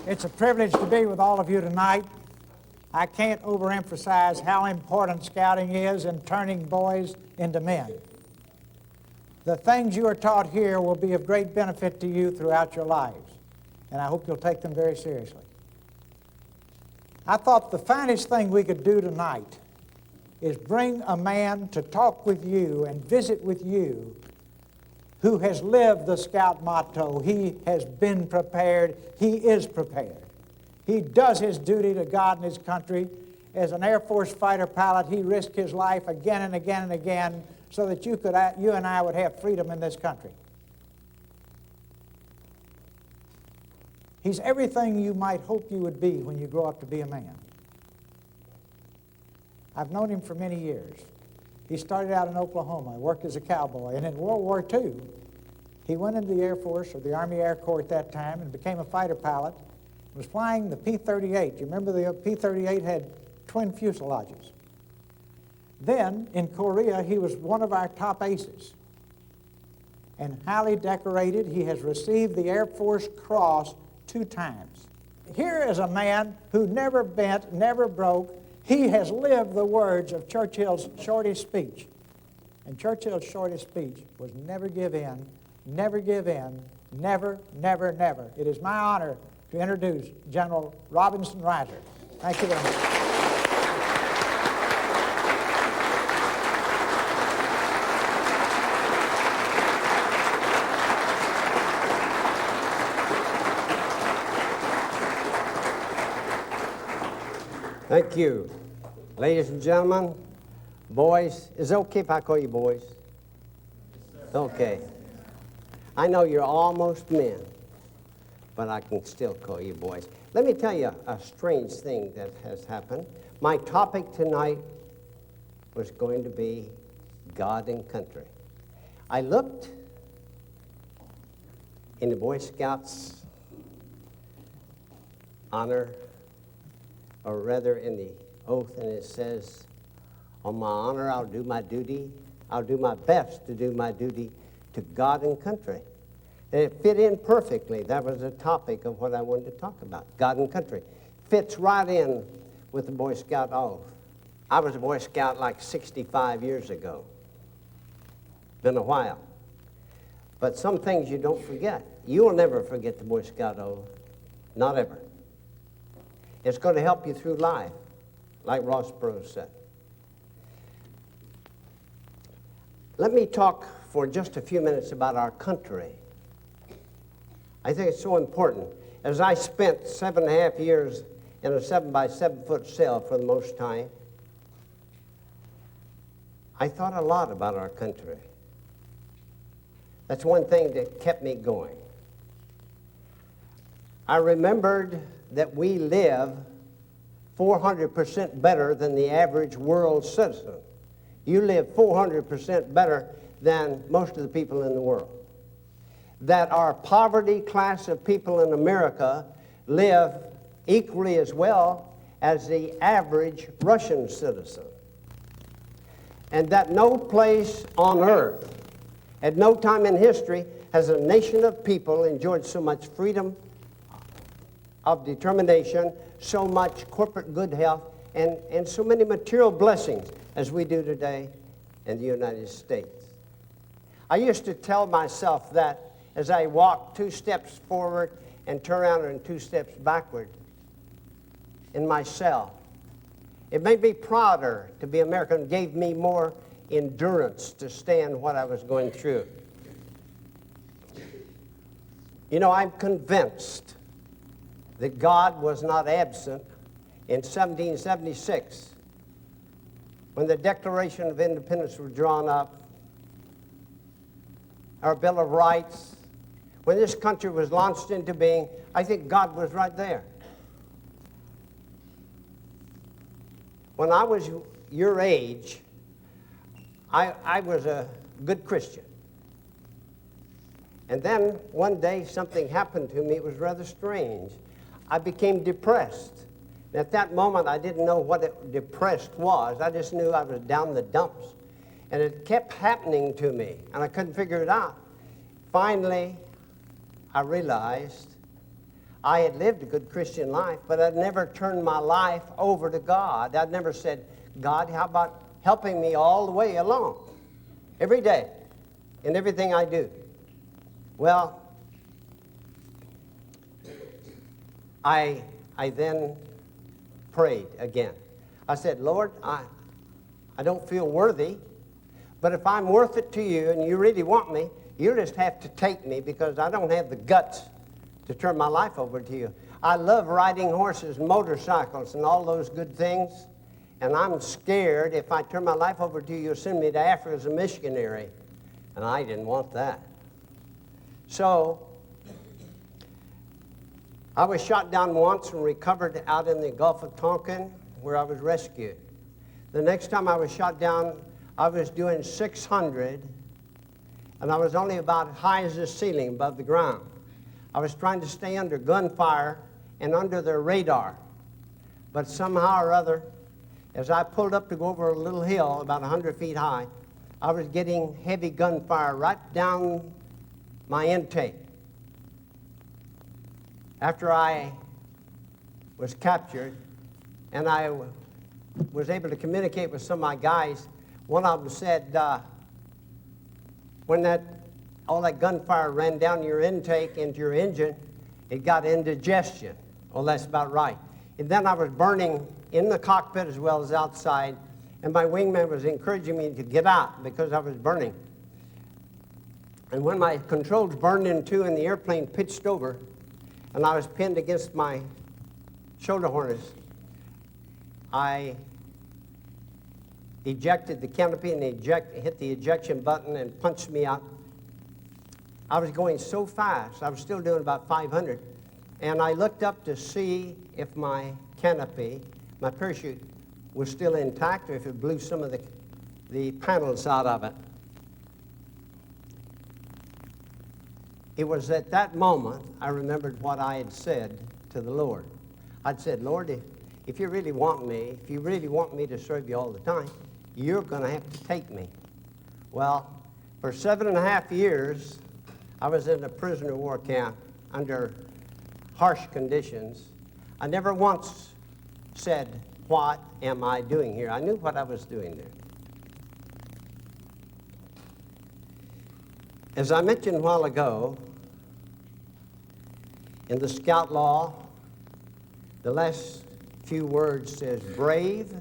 It's a privilege to be with all of you tonight. I can't overemphasize how important scouting is in turning boys into men. The things you are taught here will be of great benefit to you throughout your lives, and I hope you'll take them very seriously. I thought the finest thing we could do tonight is bring a man to talk with you and visit with you who has lived the Scout motto. He has been prepared. He is prepared. He does his duty to God and his country. As an Air Force fighter pilot, he risked his life again and again and again so that you and I would have freedom in this country. He's everything you might hope you would be when you grow up to be a man. I've known him for many years. He started out in Oklahoma, worked as a cowboy, and in World War II, he went into the Air Force, or the Army Air Corps at that time, and became a fighter pilot. He was flying the P-38. You remember the P-38 had twin fuselages. Then, in Korea, he was one of our top aces. And highly decorated, he has received the Air Force Cross 2 times. Here is a man who never bent, never broke. He has lived the words of Churchill's shortest speech. And Churchill's shortest speech was never give in, never give in, never, never, never. It is my honor to introduce General Robinson Risner. Thank you very much. Thank you. Ladies and gentlemen, boys, is it okay if I call you boys? Okay. I know you're almost men, but I can still call you boys. Let me tell you a strange thing that has happened. My topic tonight was going to be God and country. I looked in the Boy Scouts honor, or rather in the oath, and it says, on my honor, I'll do my duty. I'll do my best to do my duty to God and country. And it fit in perfectly. That was the topic of what I wanted to talk about, God and country. Fits right in with the Boy Scout oath. I was a Boy Scout like 65 years ago. Been a while. But some things you don't forget. You will never forget the Boy Scout oath. Not ever. It's going to help you through life, like Ross Perot said. Let me talk for just a few minutes about our country. I think it's so important. As I spent 7.5 years in a 7-by-7-foot cell for the most time, I thought a lot about our country. That's one thing that kept me going. I remembered that we live 400% better than the average world citizen. You live 400% better than most of the people in the world. That our poverty class of people in America live equally as well as the average Russian citizen. And that no place on earth, at no time in history, has a nation of people enjoyed so much freedom of determination, so much corporate good health, and so many material blessings as we do today in the United States. I used to tell myself that as I walked 2 steps forward and turn around and 2 steps backward in my cell. It made me prouder to be American. It gave me more endurance to stand what I was going through. You know, I'm convinced that God was not absent in 1776 when the Declaration of Independence was drawn up, our Bill of Rights, when this country was launched into being. I think God was right there. When I was your age, I was a good Christian. And then one day something happened to me. It was rather strange. I became depressed. And at that moment, I didn't know what depressed was. I just knew I was down the dumps. And it kept happening to me, and I couldn't figure it out. Finally, I realized I had lived a good Christian life, but I'd never turned my life over to God. I'd never said, God, how about helping me all the way along, every day, in everything I do? Well, I then prayed again. I said, Lord, I don't feel worthy, but if I'm worth it to you and you really want me, you'll just have to take me, because I don't have the guts to turn my life over to you. I love riding horses and motorcycles and all those good things, and I'm scared if I turn my life over to you, you'll send me to Africa as a missionary, and I didn't want that. So I was shot down once and recovered out in the Gulf of Tonkin, where I was rescued. The next time I was shot down, I was doing 600, and I was only about as high as the ceiling above the ground. I was trying to stay under gunfire and under their radar. But somehow or other, as I pulled up to go over a little hill about 100 feet high, I was getting heavy gunfire right down my intake. After I was captured and I was able to communicate with some of my guys, one of them said, when all that gunfire ran down your intake into your engine, it got indigestion. Well, that's about right. And then I was burning in the cockpit as well as outside, and my wingman was encouraging me to get out because I was burning. And when my controls burned in two and the airplane pitched over, and I was pinned against my shoulder harness, I ejected the canopy and hit the ejection button and punched me out. I was going so fast, I was still doing about 500, and I looked up to see if my canopy, my parachute, was still intact or if it blew some of the panels out of it. It was at that moment I remembered what I had said to the Lord. I'd said, Lord, if you really want me, if you really want me to serve you all the time, you're going to have to take me. Well, for 7.5 years, I was in a prisoner of war camp under harsh conditions. I never once said, what am I doing here? I knew what I was doing there. As I mentioned a while ago, in the Scout Law, the last few words says, brave.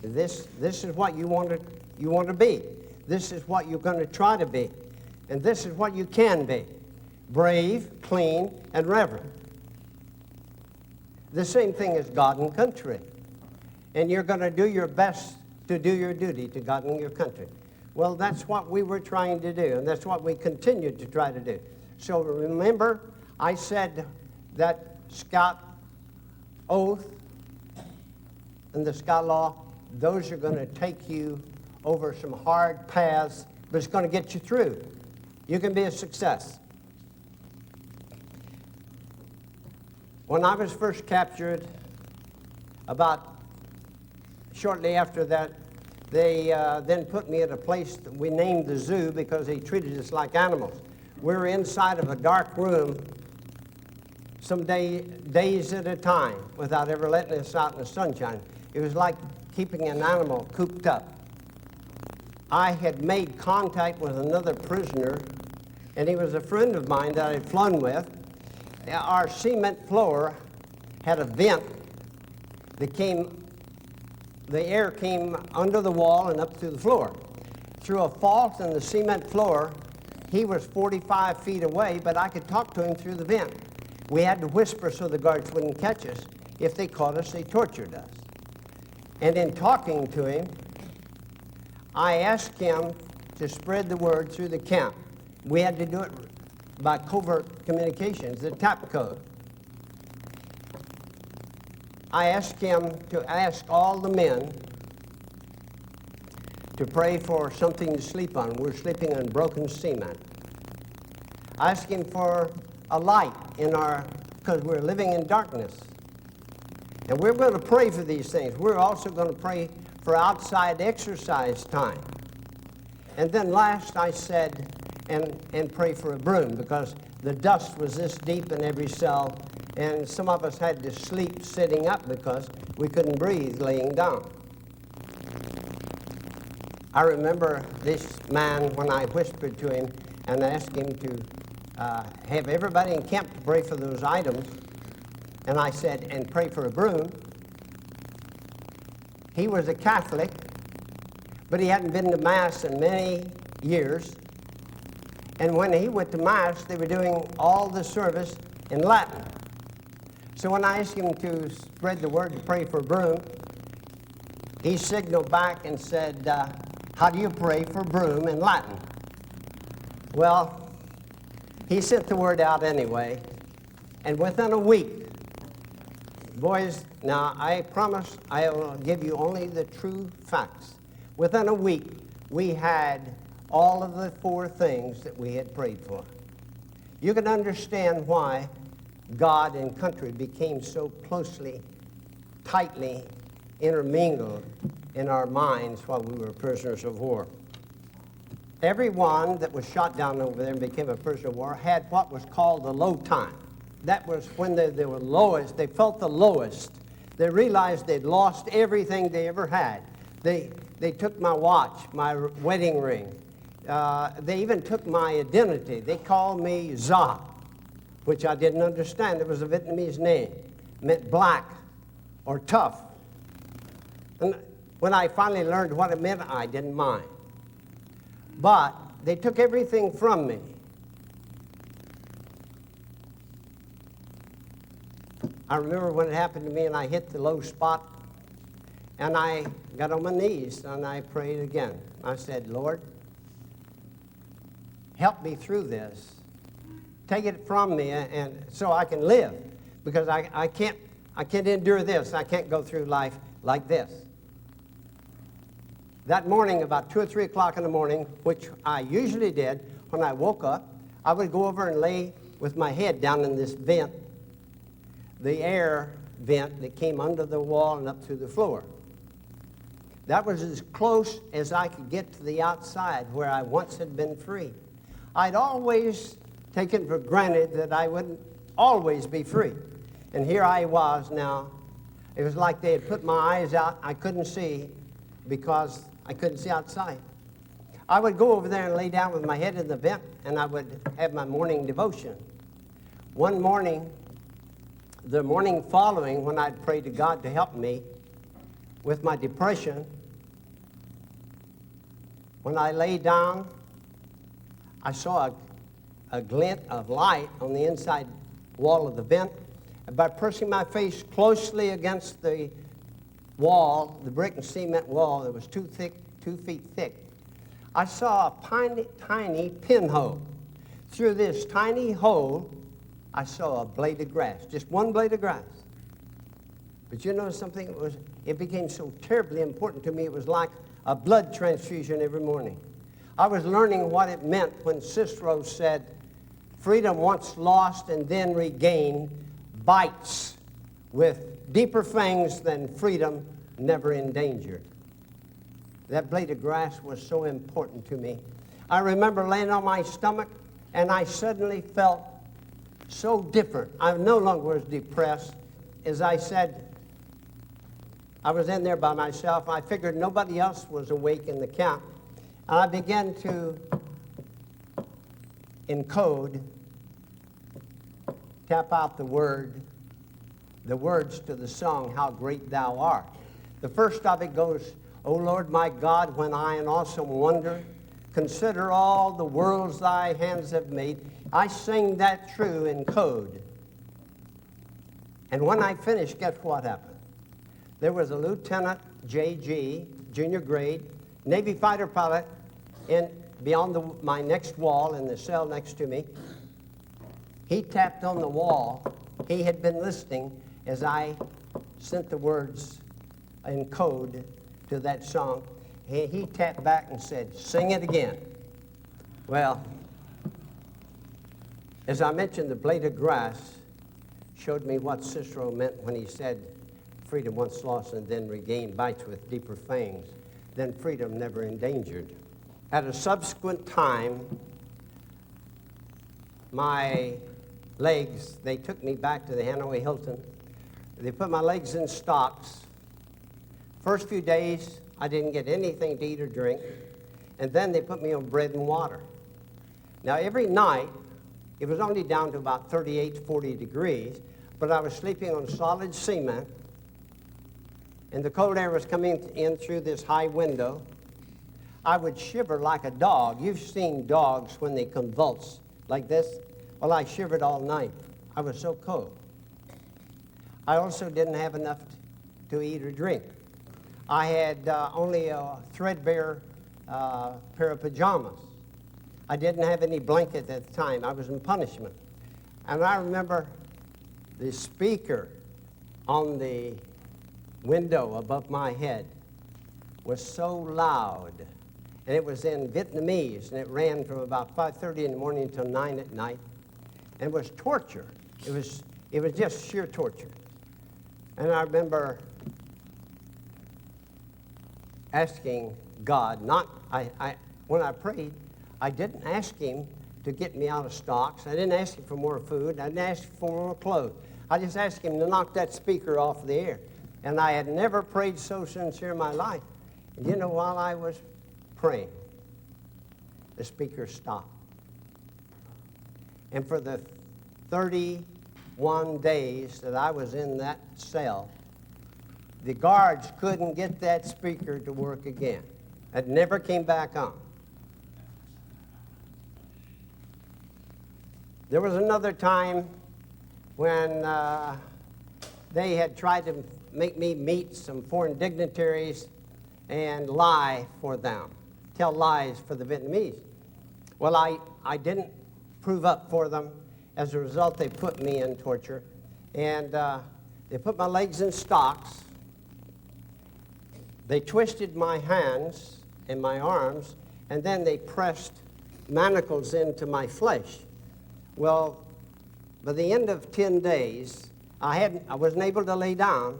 This is what you want to be. This is what you're going to try to be. And this is what you can be. Brave, clean, and reverent. The same thing as God and country. And you're going to do your best to do your duty to God and your country. Well, that's what we were trying to do, and that's what we continued to try to do. So remember, I said that Scout oath and the Scout Law, those are going to take you over some hard paths, but it's going to get you through. You can be a success. When I was first captured, about shortly after that, they then put me at a place that we named the zoo because they treated us like animals. We were inside of a dark room some days at a time without ever letting us out in the sunshine. It was like keeping an animal cooped up. I had made contact with another prisoner, and he was a friend of mine that I had flown with. Our cement floor had a vent that the air came under the wall and up through the floor. Through a fault in the cement floor, he was 45 feet away, but I could talk to him through the vent. We had to whisper so the guards wouldn't catch us. If they caught us, they tortured us. And in talking to him, I asked him to spread the word through the camp. We had to do it by covert communications, the tap code. I asked him to ask all the men to pray for something to sleep on. We're sleeping on broken cement. I asked him for a light because we're living in darkness. And we're going to pray for these things. We're also going to pray for outside exercise time. And then last I said, and pray for a broom, because the dust was this deep in every cell, and some of us had to sleep sitting up because we couldn't breathe laying down. I remember this man when I whispered to him and asked him to have everybody in camp to pray for those items, and I said, and pray for a broom. He was a Catholic, but he hadn't been to Mass in many years. And when he went to Mass, they were doing all the service in Latin. So when I asked him to spread the word to pray for a broom, he signaled back and said, how do you pray for broom in Latin? Well, he sent the word out anyway, and within a week, boys, now I promise I will give you only the true facts. Within a week, we had all of the 4 things that we had prayed for. You can understand why God and country became so closely, tightly intermingled in our minds while we were prisoners of war. Everyone that was shot down over there and became a prisoner of war had what was called the low time. That was when they were lowest. They felt the lowest. They realized they'd lost everything they ever had. They took my watch, my wedding ring. They even took my identity. They called me Za, which I didn't understand. It was a Vietnamese name. It meant black or tough. And when I finally learned what it meant, I didn't mind. But they took everything from me. I remember when it happened to me and I hit the low spot, and I got on my knees and I prayed again. I said, Lord, help me through this. Take it from me and so I can live, because I can't endure this. I can't go through life like this. That morning, about 2 or 3 o'clock in the morning, which I usually did, when I woke up, I would go over and lay with my head down in this vent, the air vent that came under the wall and up through the floor. That was as close as I could get to the outside where I once had been free. I'd always taken for granted that I wouldn't always be free. And here I was now. It was like they had put my eyes out. I couldn't see because I couldn't see outside. I would go over there and lay down with my head in the vent, and I would have my morning devotion. One morning, the morning following, when I'd prayed to God to help me with my depression, when I lay down, I saw a glint of light on the inside wall of the vent. And by pressing my face closely against the wall, the brick and cement wall that was 2 feet thick, I saw a tiny pinhole. Through this tiny hole, I saw a blade of grass, just one blade of grass. But you know something? It became so terribly important to me. It was like a blood transfusion every morning. I was learning what it meant when Cicero said, freedom once lost and then regained bites with deeper fangs than freedom never endangered. That blade of grass was so important to me. I remember laying on my stomach, and I suddenly felt so different. I no longer was depressed. As I said, I was in there by myself. I figured nobody else was awake in the camp. And I began to encode, tap out the words to the song, How Great Thou Art. The first of it goes, O Lord my God, when I in awesome wonder consider all the worlds thy hands have made. I sing that true in code. And when I finished, guess what happened? There was a Lieutenant J.G., junior grade, Navy fighter pilot, beyond my next wall in the cell next to me. He tapped on the wall. He had been listening as I sent the words in code to that song. He tapped back and said, sing it again. Well, as I mentioned, the blade of grass showed me what Cicero meant when he said, freedom once lost and then regained bites with deeper fangs than freedom never endangered. At a subsequent time, my legs, they took me back to the Hanoi Hilton. They put my legs in stocks. First few days, I didn't get anything to eat or drink. And then they put me on bread and water. Now, every night, it was only down to about 38 to 40 degrees, but I was sleeping on solid cement, and the cold air was coming in through this high window. I would shiver like a dog. You've seen dogs when they convulse like this. Well, I shivered all night. I was so cold. I also didn't have enough to eat or drink. I had only a threadbare pair of pajamas. I didn't have any blanket at the time. I was in punishment. And I remember the speaker on the window above my head was so loud. And it was in Vietnamese, and it ran from about 5:30 in the morning until 9 at night. And it was torture. It was just sheer torture. And I remember asking God, when I prayed, I didn't ask him to get me out of stocks. I didn't ask him for more food. I didn't ask him for more clothes. I just asked him to knock that speaker off the air. And I had never prayed so sincere in my life. And you know, while I was praying, the speaker stopped. And for the 31 days that I was in that cell, the guards couldn't get that speaker to work again. It never came back on. There was another time when they had tried to make me meet some foreign dignitaries and lie for them, tell lies for the Vietnamese. Well, I didn't prove up for them. As a result, they put me in torture, and they put my legs in stocks. They twisted my hands and my arms, and then they pressed manacles into my flesh. Well, by the end of 10 days, I wasn't able to lay down.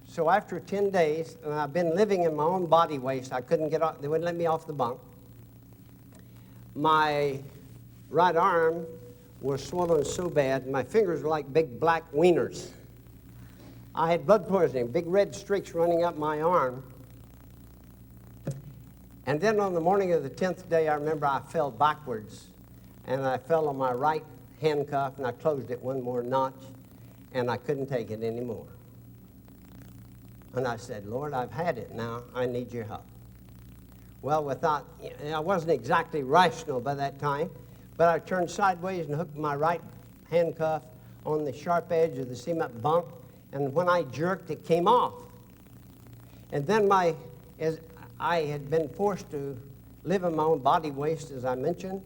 So after 10 days, and I've been living in my own body waste, I couldn't get off, they wouldn't let me off the bunk. My right arm was swollen so bad, my fingers were like big black wieners. I had blood poisoning, big red streaks running up my arm. And then on the morning of the 10th day, I remember I fell backwards, and I fell on my right handcuff, and I closed it one more notch, and I couldn't take it anymore. And I said, Lord, I've had it now. I need your help. Well, I wasn't exactly rational by that time, but I turned sideways and hooked my right handcuff on the sharp edge of the cement bunk, and when I jerked, it came off. And then as I had been forced to live in my own body waste, as I mentioned,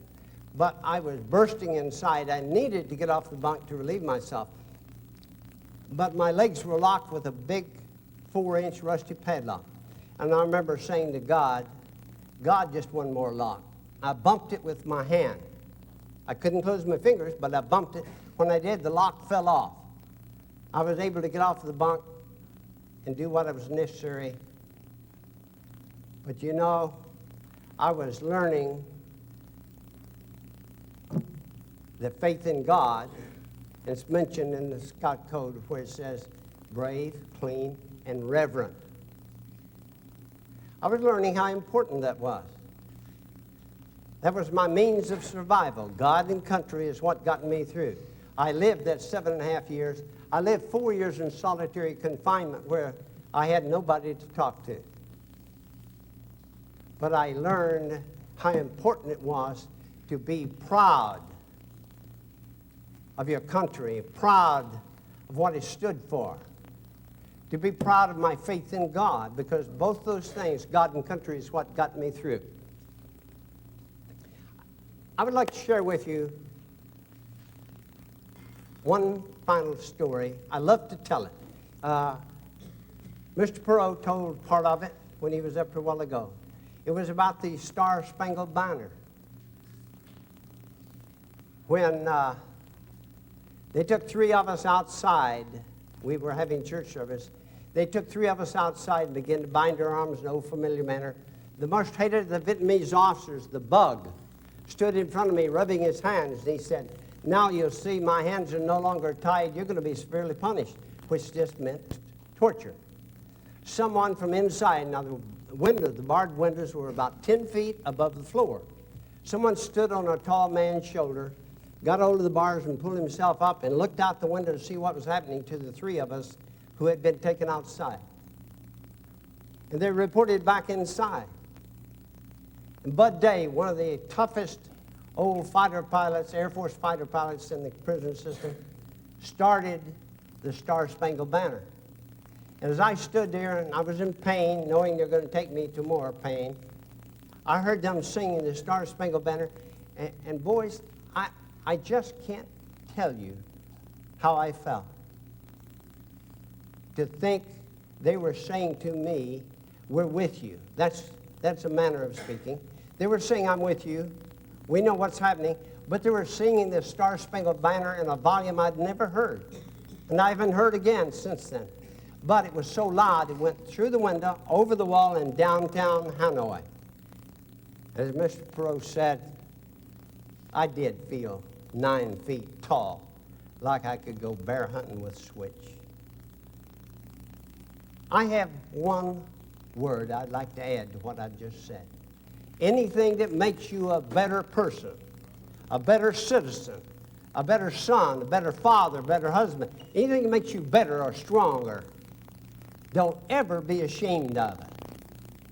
but I was bursting inside. I needed to get off the bunk to relieve myself. But my legs were locked with a big 4-inch rusty padlock. And I remember saying to God, God, just one more lock. I bumped it with my hand. I couldn't close my fingers, but I bumped it. When I did, the lock fell off. I was able to get off the bunk and do what was necessary. But you know, I was learning that faith in God, and it's mentioned in the Scott Code where it says brave, clean, and reverent. I was learning how important that was. That was my means of survival. God and country is what got me through. I lived that 7.5 years. I lived 4 years in solitary confinement where I had nobody to talk to. But I learned how important it was to be proud of your country, proud of what it stood for, to be proud of my faith in God, because both those things, God and country, is what got me through. I would like to share with you one final story. I love to tell it. Mr. Perot told part of it when he was up here a while ago. It was about the Star-Spangled Banner. When they took 3 of us outside, we were having church service. They took 3 of us outside and began to bind our arms in an old familiar manner. The most hated of the Vietnamese officers, the Bug, stood in front of me rubbing his hands, and he said, Now you'll see my hands are no longer tied. You're going to be severely punished, which just meant torture. Someone from inside, now the barred windows were about 10 feet above the floor. Someone stood on a tall man's shoulder, got hold of the bars and pulled himself up and looked out the window to see what was happening to the three of us who had been taken outside. And they reported back inside. And Bud Day, one of the toughest old fighter pilots, Air Force fighter pilots in the prison system, started the Star-Spangled Banner. And as I stood there and I was in pain, knowing they're going to take me to more pain, I heard them singing the Star-Spangled Banner. And boys, I just can't tell you how I felt. To think they were saying to me, we're with you. That's a manner of speaking. They were saying, I'm with you. We know what's happening. But they were singing the Star-Spangled Banner in a volume I'd never heard. And I haven't heard again since then. But it was so loud, it went through the window, over the wall in downtown Hanoi. As Mr. Perot said, I did feel 9 feet tall, like I could go bear hunting with Switch. I have one word I'd like to add to what I've just said. Anything that makes you a better person, a better citizen, a better son, a better father, a better husband, anything that makes you better or stronger, don't ever be ashamed of it.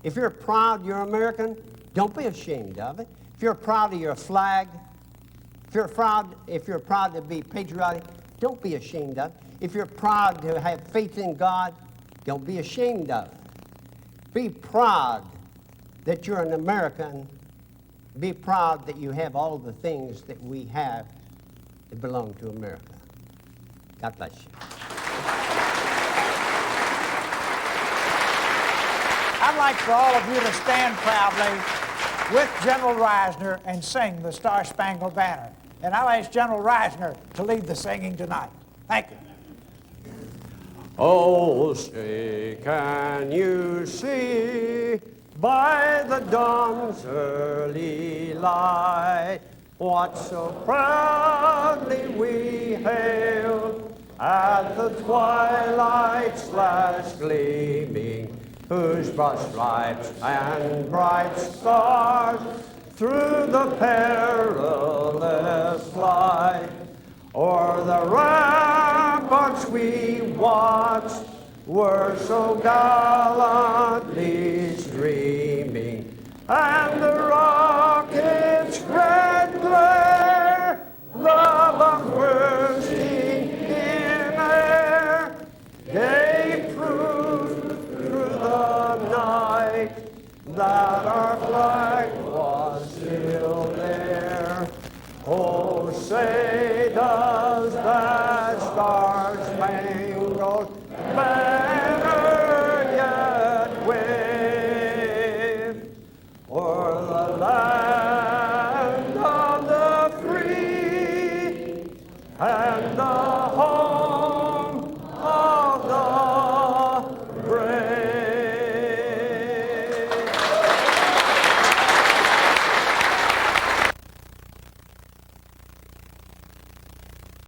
If you're proud you're American, don't be ashamed of it. If you're proud of your flag, if you're proud to be patriotic, don't be ashamed of it. If you're proud to have faith in God, don't be ashamed of it. Be proud that you're an American. Be proud that you have all the things that we have that belong to America. God bless you. I'd like for all of you to stand proudly with General Risner and sing the Star-Spangled Banner. And I'll ask General Risner to lead the singing tonight. Thank you. Oh, say, can you see by the dawn's early light what so proudly we hailed at the twilight's last gleaming, whose broad stripes and bright stars through the perilous flight o'er the ramparts we watched were so gallantly streaming, and the rocket's red glare, the bomb bursting in air, gave proof through the night that our flag was still there. Oh, say does that star-spangled banner